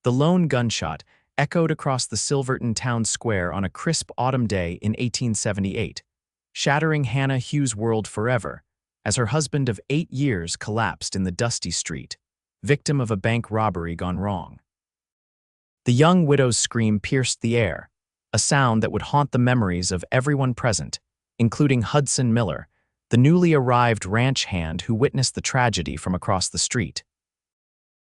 The lone gunshot echoed across the Silverton town square on a crisp autumn day in 1878, shattering Hannah Hughes' world forever, as her husband of 8 years collapsed in the dusty street, victim of a bank robbery gone wrong. The young widow's scream pierced the air, a sound that would haunt the memories of everyone present, including Hudson Miller, the newly arrived ranch hand who witnessed the tragedy from across the street.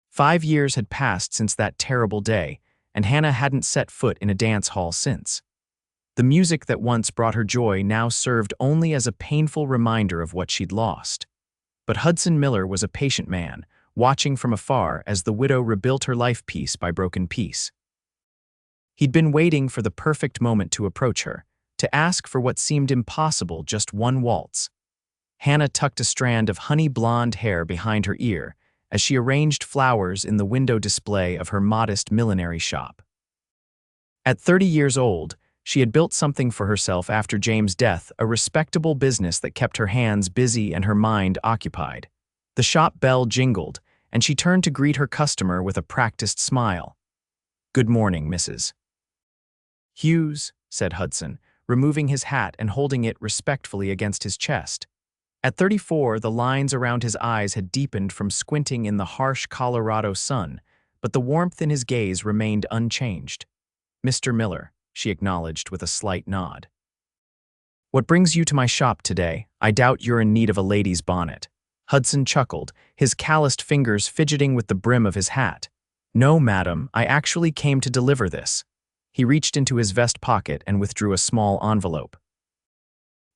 5 years had passed since that terrible day, and Hannah hadn't set foot in a dance hall since. The music that once brought her joy now served only as a painful reminder of what she'd lost. But Hudson Miller was a patient man, watching from afar as the widow rebuilt her life piece by broken piece. He'd been waiting for the perfect moment to approach her, to ask for what seemed impossible, just one waltz. Hannah tucked a strand of honey-blonde hair behind her ear as she arranged flowers in the window display of her modest millinery shop. At 30 years old, she had built something for herself after James' death, a respectable business that kept her hands busy and her mind occupied. The shop bell jingled, and she turned to greet her customer with a practiced smile. "Good morning, Mrs. Hughes," said Hudson, removing his hat and holding it respectfully against his chest. At 34, the lines around his eyes had deepened from squinting in the harsh Colorado sun, but the warmth in his gaze remained unchanged. "Mr. Miller," she acknowledged with a slight nod. "What brings you to my shop today? I doubt you're in need of a lady's bonnet." Hudson chuckled, his calloused fingers fidgeting with the brim of his hat. "No, madam, I actually came to deliver this." He reached into his vest pocket and withdrew a small envelope.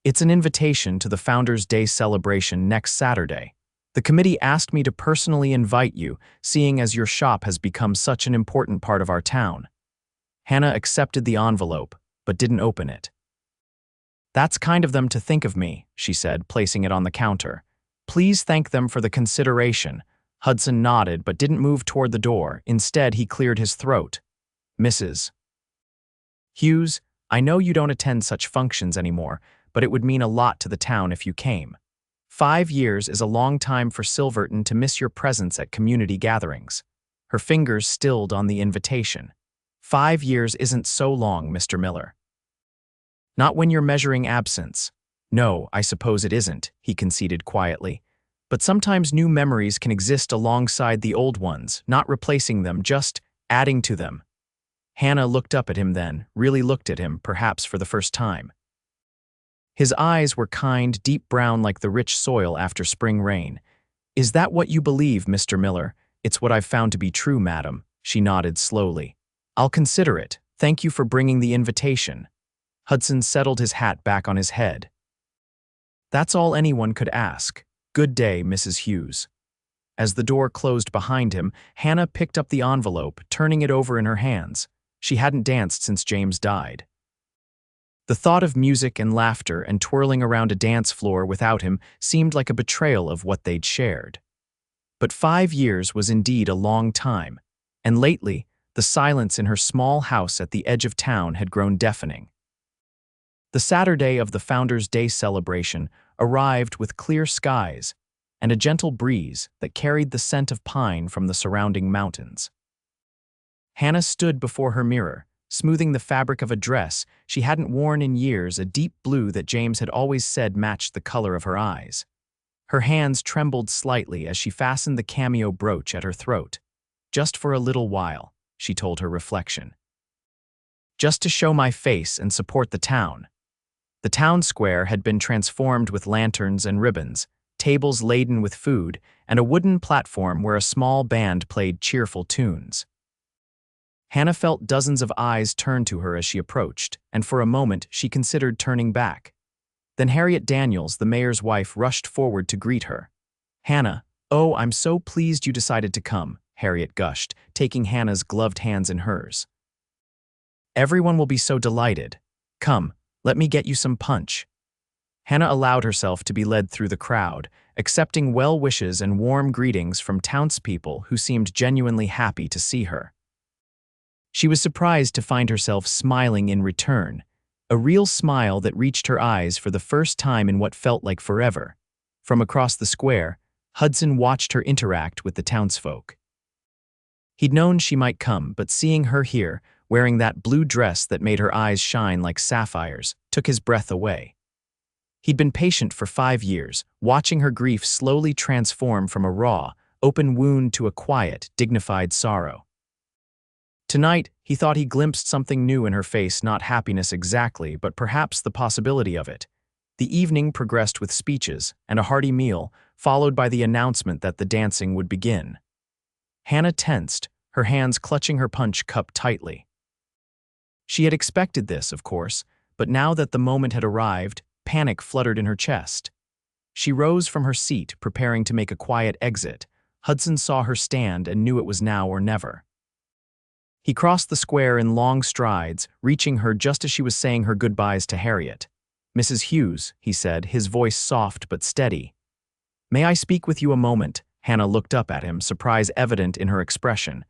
"It's an invitation to the Founders' Day celebration next Saturday. The committee asked me to personally invite you, seeing as your shop has become such an important part of our town." Hannah accepted the envelope, but didn't open it. "That's kind of them to think of me," she said, placing it on the counter. "Please thank them for the consideration." Hudson nodded but didn't move toward the door. Instead, he cleared his throat. "Mrs. Hughes, I know you don't attend such functions anymore, but it would mean a lot to the town if you came. 5 years is a long time for Silverton to miss your presence at community gatherings." Her fingers stilled on the invitation. 5 years isn't so long, Mr. Miller. "Not when you're measuring absence." "No, I suppose it isn't," he conceded quietly. "But sometimes new memories can exist alongside the old ones, not replacing them, just adding to them." Hannah looked up at him then, really looked at him, perhaps for the first time. His eyes were kind, deep brown like the rich soil after spring rain. "Is that what you believe, Mr. Miller?" "It's what I've found to be true, madam," she nodded slowly. "I'll consider it. Thank you for bringing the invitation." Hudson settled his hat back on his head. "That's all anyone could ask. Good day, Mrs. Hughes." As the door closed behind him, Hannah picked up the envelope, turning it over in her hands. She hadn't danced since James died. The thought of music and laughter and twirling around a dance floor without him seemed like a betrayal of what they'd shared. But 5 years was indeed a long time, and lately, the silence in her small house at the edge of town had grown deafening. The Saturday of the Founders' Day celebration arrived with clear skies and a gentle breeze that carried the scent of pine from the surrounding mountains. Hannah stood before her mirror, smoothing the fabric of a dress she hadn't worn in years, a deep blue that James had always said matched the color of her eyes. Her hands trembled slightly as she fastened the cameo brooch at her throat. "Just for a little while," she told her reflection. "Just to show my face and support the town." The town square had been transformed with lanterns and ribbons, tables laden with food, and a wooden platform where a small band played cheerful tunes. Hannah felt dozens of eyes turn to her as she approached, and for a moment she considered turning back. Then Harriet Daniels, the mayor's wife, rushed forward to greet her. "Hannah, oh, I'm so pleased you decided to come," Harriet gushed, taking Hannah's gloved hands in hers. "Everyone will be so delighted. Come, let me get you some punch." Hannah allowed herself to be led through the crowd, accepting well wishes and warm greetings from townspeople who seemed genuinely happy to see her. She was surprised to find herself smiling in return, a real smile that reached her eyes for the first time in what felt like forever. From across the square, Hudson watched her interact with the townsfolk. He'd known she might come, but seeing her here, wearing that blue dress that made her eyes shine like sapphires, took his breath away. He'd been patient for 5 years, watching her grief slowly transform from a raw, open wound to a quiet, dignified sorrow. Tonight, he thought he glimpsed something new in her face, not happiness exactly, but perhaps the possibility of it. The evening progressed with speeches and a hearty meal, followed by the announcement that the dancing would begin. Hannah tensed, her hands clutching her punch cup tightly. She had expected this, of course, but now that the moment had arrived, panic fluttered in her chest. She rose from her seat, preparing to make a quiet exit. Hudson saw her stand and knew it was now or never. He crossed the square in long strides, reaching her just as she was saying her goodbyes to Harriet. "Mrs. Hughes," he said, his voice soft but steady. "May I speak with you a moment?" Hannah looked up at him, surprise evident in her expression.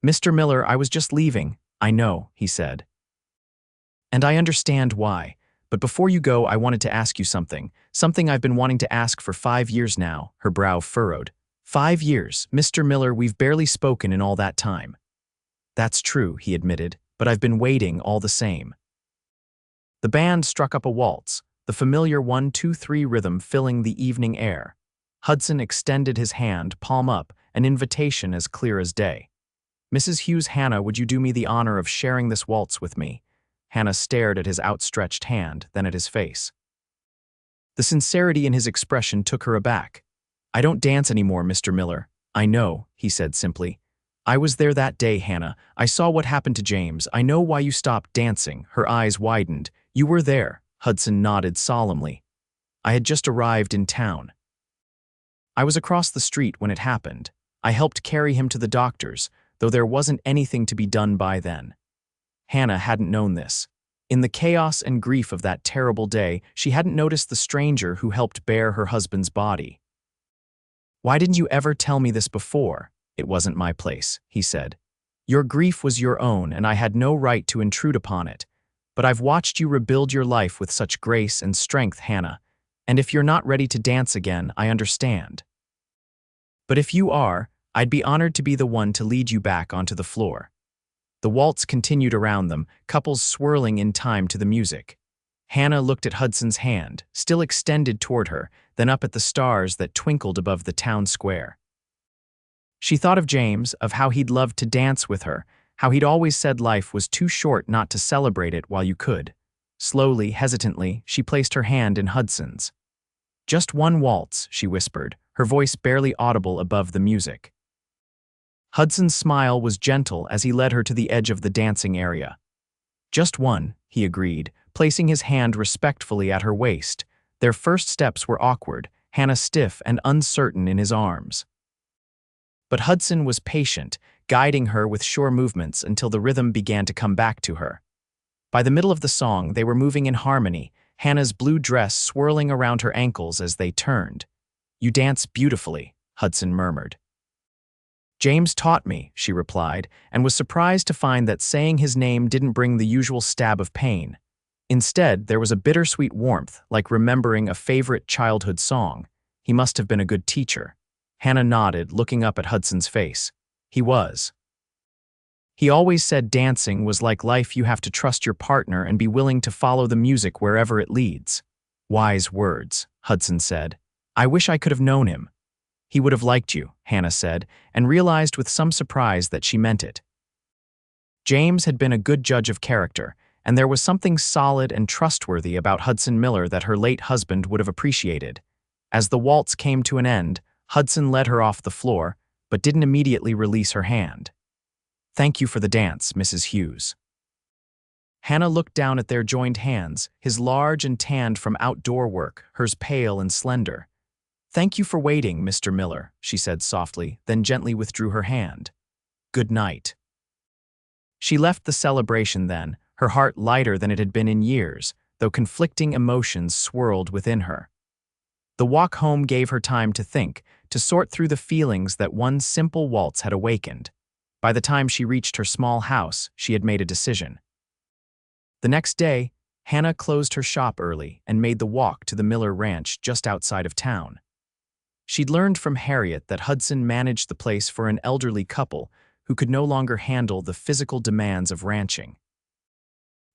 "Mr. Miller, I was just leaving." "I know," he said. "And I understand why. But before you go, I wanted to ask you something I've been wanting to ask for 5 years now." Her brow furrowed. 5 years, Mr. Miller, we've barely spoken in all that time." "That's true," he admitted, "but I've been waiting all the same." The band struck up a waltz, the familiar 1-2-3 rhythm filling the evening air. Hudson extended his hand, palm up, an invitation as clear as day. "Mrs. Hughes, Hannah, would you do me the honor of sharing this waltz with me?" Hannah stared at his outstretched hand, then at his face. The sincerity in his expression took her aback. "I don't dance anymore, Mr. Miller." "I know," he said simply. "I was there that day, Hannah. I saw what happened to James. I know why you stopped dancing." Her eyes widened. "You were there." Hudson nodded solemnly. "I had just arrived in town. I was across the street when it happened. I helped carry him to the doctor's, though there wasn't anything to be done by then." Hannah hadn't known this. In the chaos and grief of that terrible day, she hadn't noticed the stranger who helped bear her husband's body. "Why didn't you ever tell me this before?" "It wasn't my place," he said. "Your grief was your own, and I had no right to intrude upon it. But I've watched you rebuild your life with such grace and strength, Hannah, and if you're not ready to dance again, I understand. But if you are, I'd be honored to be the one to lead you back onto the floor." The waltz continued around them, couples swirling in time to the music. Hannah looked at Hudson's hand, still extended toward her, then up at the stars that twinkled above the town square. She thought of James, of how he'd loved to dance with her, how he'd always said life was too short not to celebrate it while you could. Slowly, hesitantly, she placed her hand in Hudson's. "Just one waltz," she whispered, her voice barely audible above the music. Hudson's smile was gentle as he led her to the edge of the dancing area. "Just one," he agreed, placing his hand respectfully at her waist. Their first steps were awkward, Hannah stiff and uncertain in his arms. But Hudson was patient, guiding her with sure movements until the rhythm began to come back to her. By the middle of the song, they were moving in harmony, Hannah's blue dress swirling around her ankles as they turned. "You dance beautifully," Hudson murmured. "James taught me," she replied, and was surprised to find that saying his name didn't bring the usual stab of pain. Instead, there was a bittersweet warmth, like remembering a favorite childhood song. He must have been a good teacher. Hannah nodded, looking up at Hudson's face. "He was. He always said dancing was like life. You have to trust your partner and be willing to follow the music wherever it leads." "Wise words," Hudson said. "I wish I could have known him." "He would have liked you," Hannah said, and realized with some surprise that she meant it. James had been a good judge of character, and there was something solid and trustworthy about Hudson Miller that her late husband would have appreciated. As the waltz came to an end, Hudson led her off the floor, but didn't immediately release her hand. "Thank you for the dance, Mrs. Hughes." Hannah looked down at their joined hands, his large and tanned from outdoor work, hers pale and slender. "Thank you for waiting, Mr. Miller," she said softly, then gently withdrew her hand. "Good night." She left the celebration then, her heart lighter than it had been in years, though conflicting emotions swirled within her. The walk home gave her time to think, to sort through the feelings that one simple waltz had awakened. By the time she reached her small house, she had made a decision. The next day, Hannah closed her shop early and made the walk to the Miller Ranch just outside of town. She'd learned from Harriet that Hudson managed the place for an elderly couple who could no longer handle the physical demands of ranching.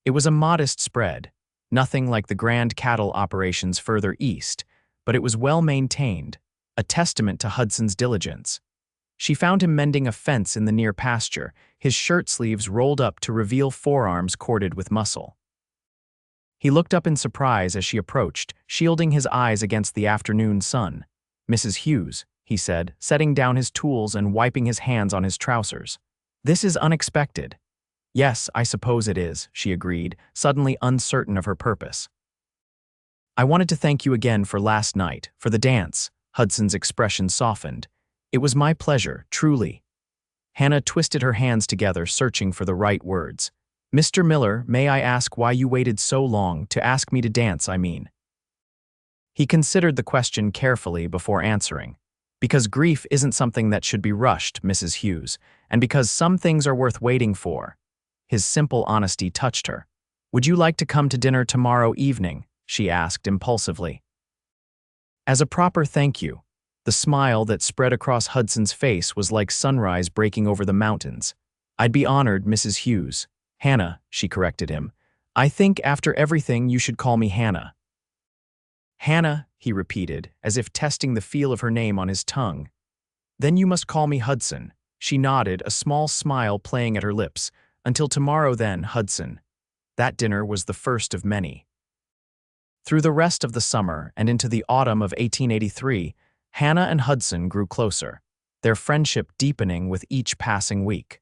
It was a modest spread, nothing like the grand cattle operations further east, but it was well maintained, a testament to Hudson's diligence. She found him mending a fence in the near pasture, his shirt sleeves rolled up to reveal forearms corded with muscle. He looked up in surprise as she approached, shielding his eyes against the afternoon sun. "Mrs. Hughes," he said, setting down his tools and wiping his hands on his trousers. "This is unexpected." "Yes, I suppose it is," she agreed, suddenly uncertain of her purpose. "I wanted to thank you again for last night, for the dance." Hudson's expression softened. "It was my pleasure, truly." Hannah twisted her hands together, searching for the right words. "Mr. Miller, may I ask why you waited so long to ask me to dance, I mean?" He considered the question carefully before answering. "Because grief isn't something that should be rushed, Mrs. Hughes, and because some things are worth waiting for." His simple honesty touched her. "Would you like to come to dinner tomorrow evening?" she asked impulsively. As a proper thank you, the smile that spread across Hudson's face was like sunrise breaking over the mountains. "I'd be honored, Mrs. Hughes." "Hannah," she corrected him. "I think after everything you should call me Hannah." "Hannah," he repeated, as if testing the feel of her name on his tongue. "Then you must call me Hudson." She nodded, a small smile playing at her lips. "Until tomorrow then, Hudson." That dinner was the first of many. Through the rest of the summer and into the autumn of 1883, Hannah and Hudson grew closer, their friendship deepening with each passing week.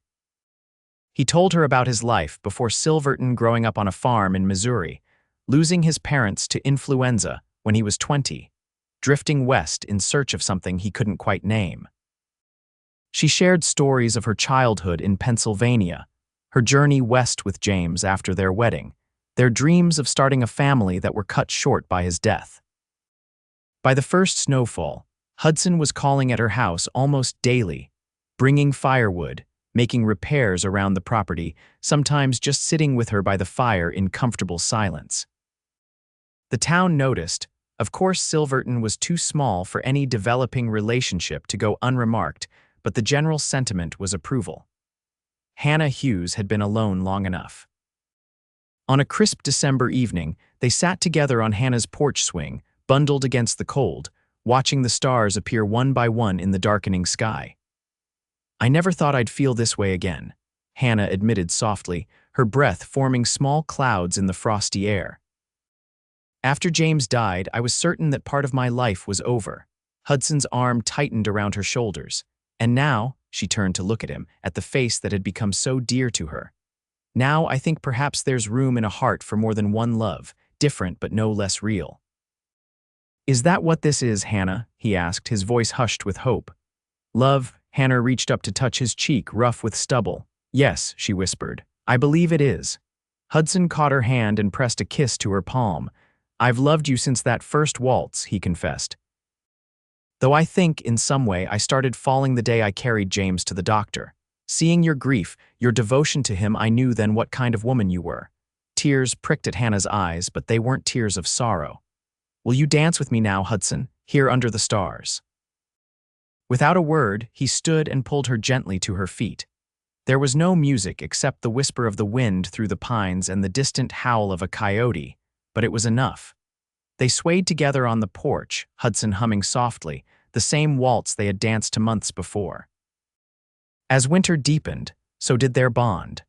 He told her about his life before Silverton, growing up on a farm in Missouri, losing his parents to influenza when he was 20, drifting west in search of something he couldn't quite name. She shared stories of her childhood in Pennsylvania, her journey west with James after their wedding, their dreams of starting a family that were cut short by his death. By the first snowfall, Hudson was calling at her house almost daily, bringing firewood, making repairs around the property, sometimes just sitting with her by the fire in comfortable silence. The town noticed. Of course, Silverton was too small for any developing relationship to go unremarked, but the general sentiment was approval. Hannah Hughes had been alone long enough. On a crisp December evening, they sat together on Hannah's porch swing, bundled against the cold, watching the stars appear one by one in the darkening sky. "I never thought I'd feel this way again," Hannah admitted softly, her breath forming small clouds in the frosty air. "After James died, I was certain that part of my life was over." Hudson's arm tightened around her shoulders. "And now," she turned to look at him, at the face that had become so dear to her. "Now I think perhaps there's room in a heart for more than one love, different but no less real." "Is that what this is, Hannah?" he asked, his voice hushed with hope. "Love?" Hannah reached up to touch his cheek, rough with stubble. "Yes," she whispered. "I believe it is." Hudson caught her hand and pressed a kiss to her palm. "I've loved you since that first waltz," he confessed. "Though I think, in some way, I started falling the day I carried James to the doctor. Seeing your grief, your devotion to him, I knew then what kind of woman you were." Tears pricked at Hannah's eyes, but they weren't tears of sorrow. "Will you dance with me now, Hudson, here under the stars?" Without a word, he stood and pulled her gently to her feet. There was no music except the whisper of the wind through the pines and the distant howl of a coyote, but it was enough. They swayed together on the porch, Hudson humming softly, the same waltz they had danced to months before. As winter deepened, so did their bond.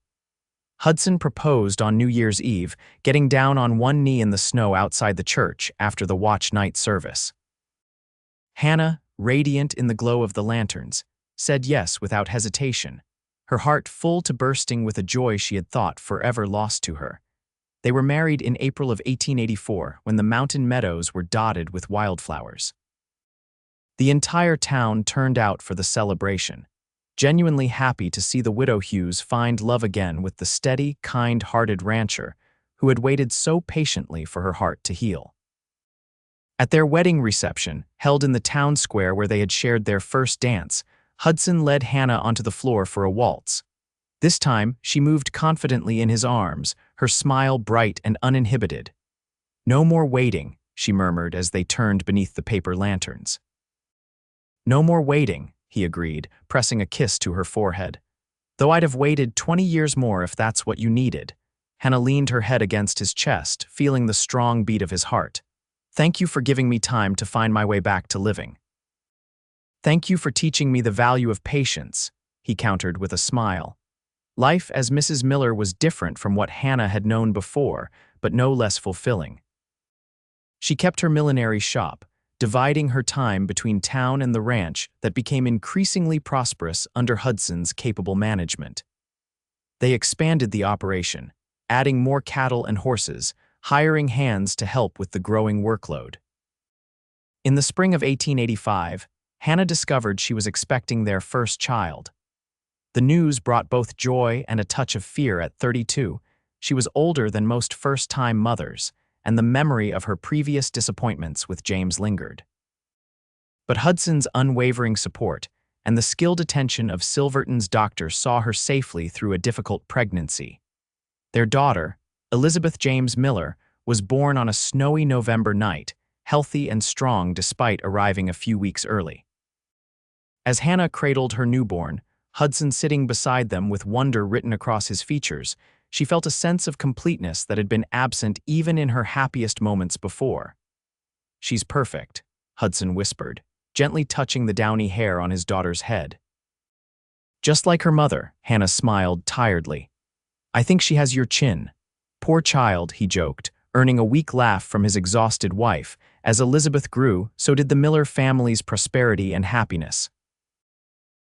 Hudson proposed on New Year's Eve, getting down on one knee in the snow outside the church after the watch night service. Hannah, radiant in the glow of the lanterns, said yes without hesitation, her heart full to bursting with a joy she had thought forever lost to her. They were married in April of 1884, when the mountain meadows were dotted with wildflowers. The entire town turned out for the celebration, genuinely happy to see the widow Hughes find love again with the steady, kind-hearted rancher who had waited so patiently for her heart to heal. At their wedding reception, held in the town square where they had shared their first dance, Hudson led Hannah onto the floor for a waltz. This time, she moved confidently in his arms, her smile bright and uninhibited. "No more waiting," she murmured as they turned beneath the paper lanterns. "No more waiting," he agreed, pressing a kiss to her forehead. Though I'd have waited 20 years more if that's what you needed. Hannah leaned her head against his chest, feeling the strong beat of his heart. Thank you for giving me time to find my way back to living. Thank you for teaching me the value of patience, he countered with a smile. Life as Mrs. Miller was different from what Hannah had known before, but no less fulfilling. She kept her millinery shop, dividing her time between town and the ranch that became increasingly prosperous under Hudson's capable management. They expanded the operation, adding more cattle and horses, hiring hands to help with the growing workload. In the spring of 1885, Hannah discovered she was expecting their first child. The news brought both joy and a touch of fear at 32. She was older than most first-time mothers, and the memory of her previous disappointments with James lingered. But Hudson's unwavering support and the skilled attention of Silverton's doctors saw her safely through a difficult pregnancy. Their daughter, Elizabeth James Miller, was born on a snowy November night, healthy and strong despite arriving a few weeks early. As Hannah cradled her newborn, Hudson sitting beside them with wonder written across his features, she felt a sense of completeness that had been absent even in her happiest moments before. "She's perfect," Hudson whispered, gently touching the downy hair on his daughter's head. "Just like her mother," Hannah smiled tiredly. "I think she has your chin." "Poor child," he joked, earning a weak laugh from his exhausted wife. As Elizabeth grew, so did the Miller family's prosperity and happiness.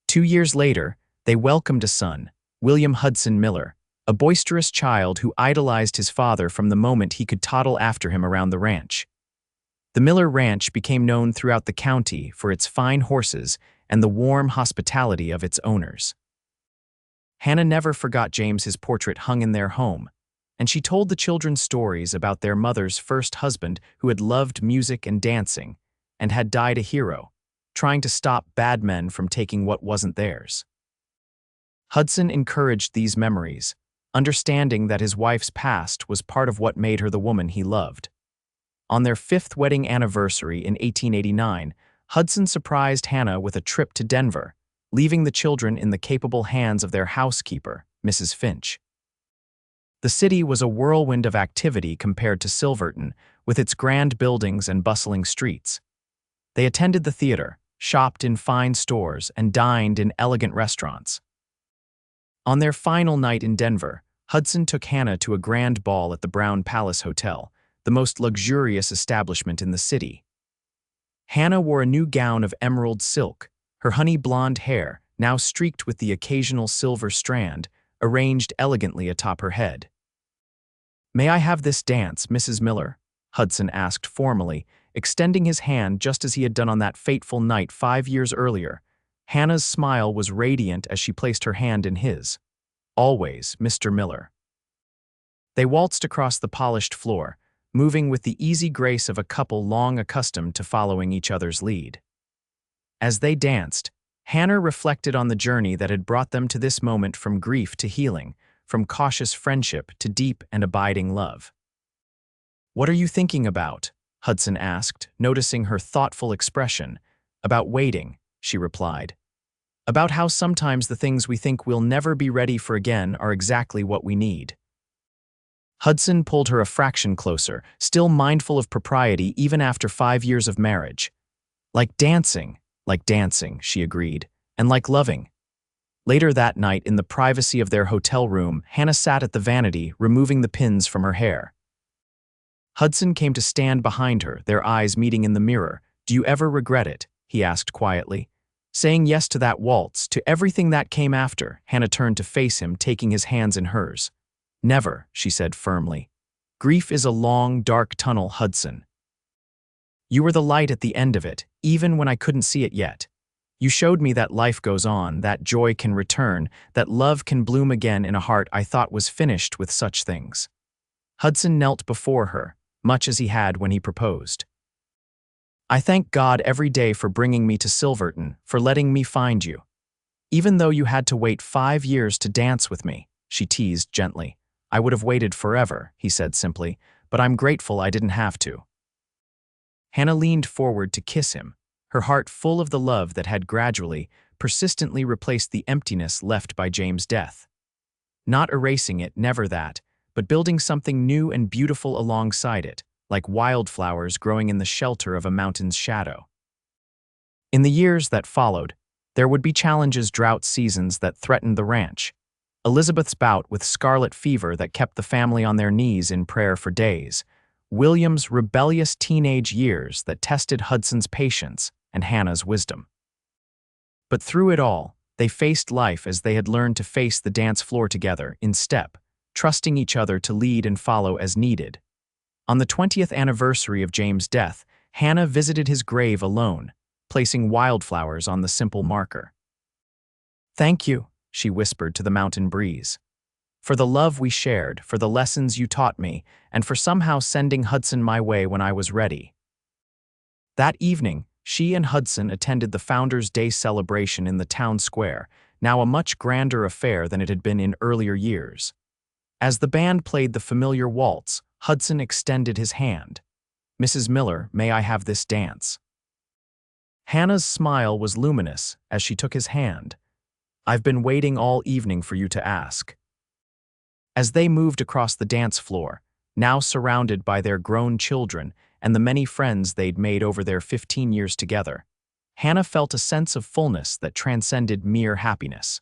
2 years later, they welcomed a son, William Hudson Miller, a boisterous child who idolized his father from the moment he could toddle after him around the ranch. The Miller Ranch became known throughout the county for its fine horses and the warm hospitality of its owners. Hannah never forgot James's portrait hung in their home, and she told the children stories about their mother's first husband who had loved music and dancing and had died a hero, trying to stop bad men from taking what wasn't theirs. Hudson encouraged these memories, understanding that his wife's past was part of what made her the woman he loved. On their 5th wedding anniversary in 1889, Hudson surprised Hannah with a trip to Denver, leaving the children in the capable hands of their housekeeper, Mrs. Finch. The city was a whirlwind of activity compared to Silverton, with its grand buildings and bustling streets. They attended the theater, shopped in fine stores, and dined in elegant restaurants. On their final night in Denver, Hudson took Hannah to a grand ball at the Brown Palace Hotel, the most luxurious establishment in the city. Hannah wore a new gown of emerald silk, her honey blonde hair, now streaked with the occasional silver strand, arranged elegantly atop her head. "May I have this dance, Mrs. Miller?" Hudson asked formally, extending his hand just as he had done on that fateful night 5 years earlier. Hannah's smile was radiant as she placed her hand in his. "Always, Mr. Miller." They waltzed across the polished floor, moving with the easy grace of a couple long accustomed to following each other's lead. As they danced, Hannah reflected on the journey that had brought them to this moment, from grief to healing, from cautious friendship to deep and abiding love. "What are you thinking about?" Hudson asked, noticing her thoughtful expression. "About waiting," she replied. "About how sometimes the things we think we'll never be ready for again are exactly what we need." Hudson pulled her a fraction closer, still mindful of propriety even after 5 years of marriage. Like dancing, she agreed, "and like loving." Later that night, in the privacy of their hotel room, Hannah sat at the vanity, removing the pins from her hair. Hudson came to stand behind her, their eyes meeting in the mirror. "Do you ever regret it?" he asked quietly. "Saying yes to that waltz, to everything that came after?" Hannah turned to face him, taking his hands in hers. "Never," she said firmly. "Grief is a long, dark tunnel, Hudson. You were the light at the end of it, even when I couldn't see it yet. You showed me that life goes on, that joy can return, that love can bloom again in a heart I thought was finished with such things." Hudson knelt before her, much as he had when he proposed. "I thank God every day for bringing me to Silverton, for letting me find you. Even though you had to wait 5 years to dance with me," she teased gently. "I would have waited forever," he said simply, "but I'm grateful I didn't have to." Hannah leaned forward to kiss him, her heart full of the love that had gradually, persistently replaced the emptiness left by James' death. Not erasing it, never that, but building something new and beautiful alongside it, like wildflowers growing in the shelter of a mountain's shadow. In the years that followed, there would be challenges, drought seasons that threatened the ranch, Elizabeth's bout with scarlet fever that kept the family on their knees in prayer for days, William's rebellious teenage years that tested Hudson's patience and Hannah's wisdom. But through it all, they faced life as they had learned to face the dance floor together, in step, trusting each other to lead and follow as needed. On the 20th anniversary of James' death, Hannah visited his grave alone, placing wildflowers on the simple marker. "Thank you," she whispered to the mountain breeze, "for the love we shared, for the lessons you taught me, and for somehow sending Hudson my way when I was ready." That evening, she and Hudson attended the Founders' Day celebration in the town square, now a much grander affair than it had been in earlier years. As the band played the familiar waltz, Hudson extended his hand. "Mrs. Miller, may I have this dance?" Hannah's smile was luminous as she took his hand. "I've been waiting all evening for you to ask." As they moved across the dance floor, now surrounded by their grown children and the many friends they'd made over their 15 years together, Hannah felt a sense of fullness that transcended mere happiness.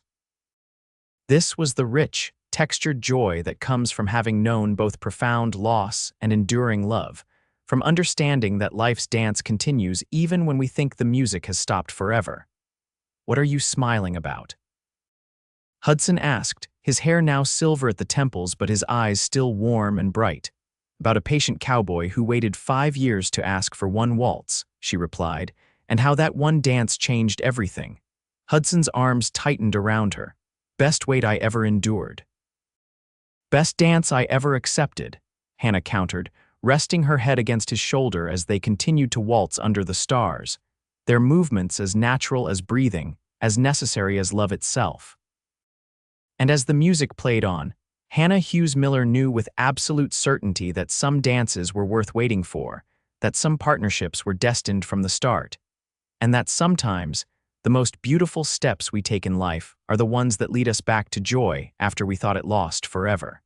This was the rich, textured joy that comes from having known both profound loss and enduring love, from understanding that life's dance continues even when we think the music has stopped forever. "What are you smiling about?" Hudson asked, his hair now silver at the temples but his eyes still warm and bright. "About a patient cowboy who waited 5 years to ask for one waltz," she replied, "and how that one dance changed everything." Hudson's arms tightened around her. "Best wait I ever endured." "Best dance I ever accepted," Hannah countered, resting her head against his shoulder as they continued to waltz under the stars, their movements as natural as breathing, as necessary as love itself. And as the music played on, Hannah Hughes Miller knew with absolute certainty that some dances were worth waiting for, that some partnerships were destined from the start, and that sometimes the most beautiful steps we take in life are the ones that lead us back to joy after we thought it lost forever.